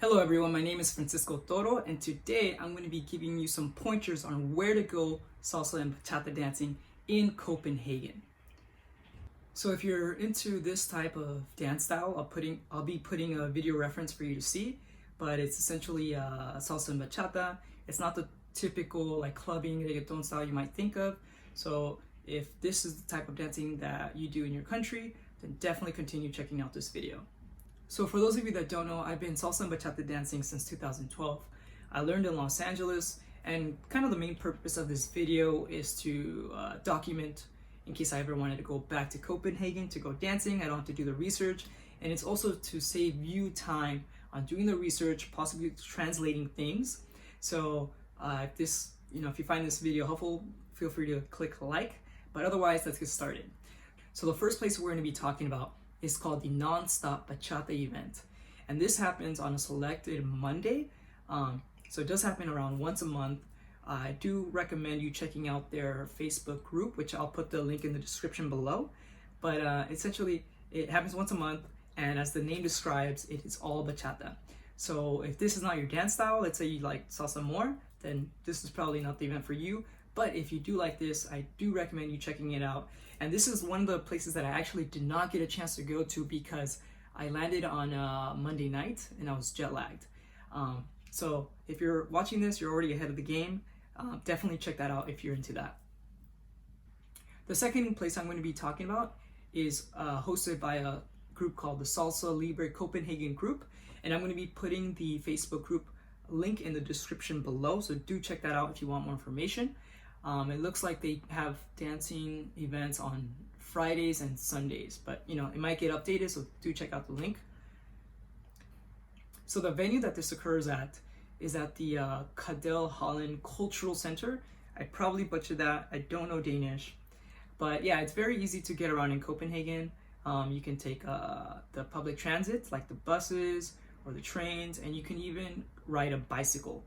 Hello everyone, my name is Francisco Toro, and today I'm going to be giving you some pointers on where to go salsa and bachata dancing in Copenhagen. So if you're into this type of dance style, I'll be putting a video reference for you to see, but it's essentially salsa and bachata. It's not the typical like clubbing reggaeton style you might think of. So if this is the type of dancing that you do in your country, then definitely continue checking out this video. So for those of you that don't know, I've been salsa and bachata dancing since 2012. I learned in Los Angeles, and kind of the main purpose of this video is to document in case I ever wanted to go back to Copenhagen to go dancing. I don't have to do the research, and it's also to save you time on doing the research, possibly translating things. So if you find this video helpful, feel free to click like, but otherwise let's get started. So the first place we're going to be talking about is called the Non-Stop Bachata event. And this happens on a selected Monday. So it does happen around once a month. I do recommend you checking out their Facebook group, which I'll put the link in the description below. But essentially, it happens once a month, and as the name describes, it is all bachata. So if this is not your dance style, let's say you like salsa more, then this is probably not the event for you. But if you do like this, I do recommend you checking it out. And this is one of the places that I actually did not get a chance to go to because I landed on Monday night and I was jet lagged. So if you're watching this, you're already ahead of the game. Definitely check that out if you're into that. The second place I'm going to be talking about is hosted by a group called the Salsa Libre Copenhagen group. And I'm going to be putting the Facebook group link in the description below. So do check that out if you want more information. It looks like they have dancing events on Fridays and Sundays, but it might get updated, so do check out the link. So the venue that this occurs at is at the Kadel Holland Cultural Center. I probably butchered that. I don't know Danish, but yeah, it's very easy to get around in Copenhagen. You can take the public transit, like the buses or the trains, and you can even ride a bicycle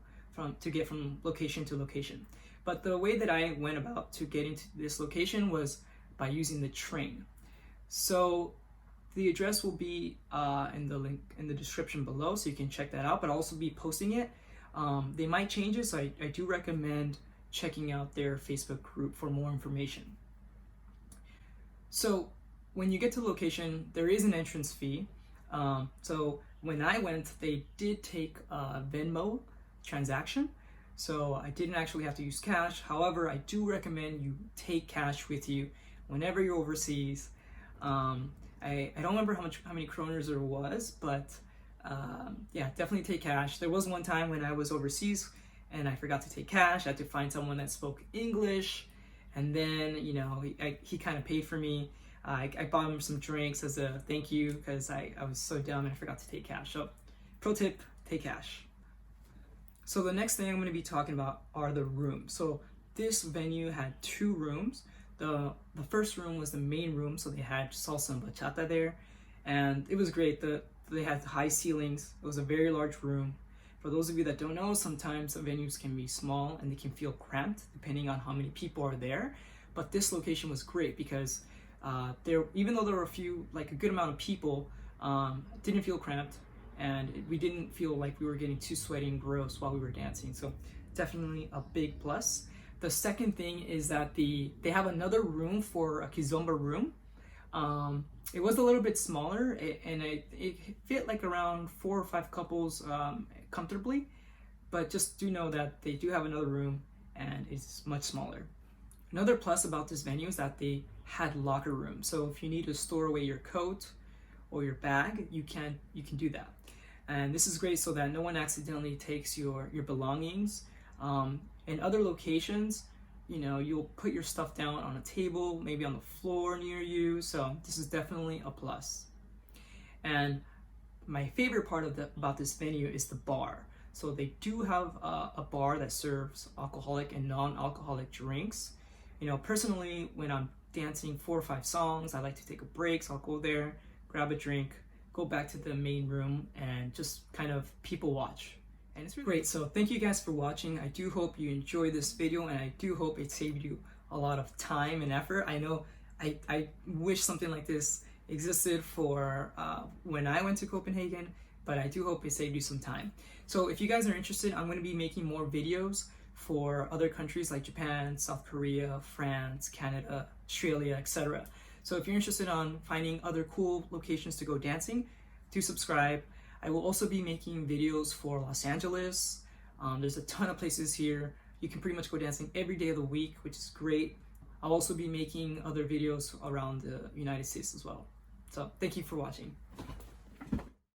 to get from location to location. But the way that I went about to getting to this location was by using the train. So the address will be in the link in the description below, so you can check that out, but I'll also be posting it. They might change it, so I do recommend checking out their Facebook group for more information. So when you get to the location, there is an entrance fee. So when I went, they did take a Venmo transaction. So I didn't actually have to use cash. However, I do recommend you take cash with you whenever you're overseas. I don't remember how many kroners there was, but yeah, definitely take cash. There was one time when I was overseas and I forgot to take cash. I had to find someone that spoke English, and then he kind of paid for me. I bought him some drinks as a thank you because I was so dumb and I forgot to take cash. So pro tip, take cash. So the next thing I'm going to be talking about are the rooms. So this venue had two rooms. The first room was the main room, so they had salsa and bachata there, and it was great. They had high ceilings. It was a very large room. For those of you that don't know, sometimes the venues can be small and they can feel cramped depending on how many people are there. But this location was great because even though there were a good amount of people, it didn't feel cramped. And we didn't feel like we were getting too sweaty and gross while we were dancing. So definitely a big plus. The second thing is that they have another room for a Kizomba room. It was a little bit smaller, and it fit like around 4 or 5 couples comfortably. But just do know that they do have another room, and it's much smaller. Another plus about this venue is that they had locker rooms. So if you need to store away your coat or your bag, you can do that. And this is great so that no one accidentally takes your belongings. In other locations, you'll put your stuff down on a table, maybe on the floor near you. So this is definitely a plus. And my favorite part about this venue is the bar. So they do have a bar that serves alcoholic and non-alcoholic drinks. Personally, when I'm dancing 4 or 5 songs, I like to take a break. So I'll go there, grab a drink, go back to the main room, and just kind of people watch. And it's really great. So thank you guys for watching. I do hope you enjoyed this video, and I do hope it saved you a lot of time and effort. I know I wish something like this existed for when I went to Copenhagen, but I do hope it saved you some time. So if you guys are interested, I'm going to be making more videos for other countries like Japan, South Korea, France, Canada, Australia, etc. So if you're interested on finding other cool locations to go dancing, do subscribe. I will also be making videos for Los Angeles. There's a ton of places here. You can pretty much go dancing every day of the week, which is great. I'll also be making other videos around the United States as well. So thank you for watching.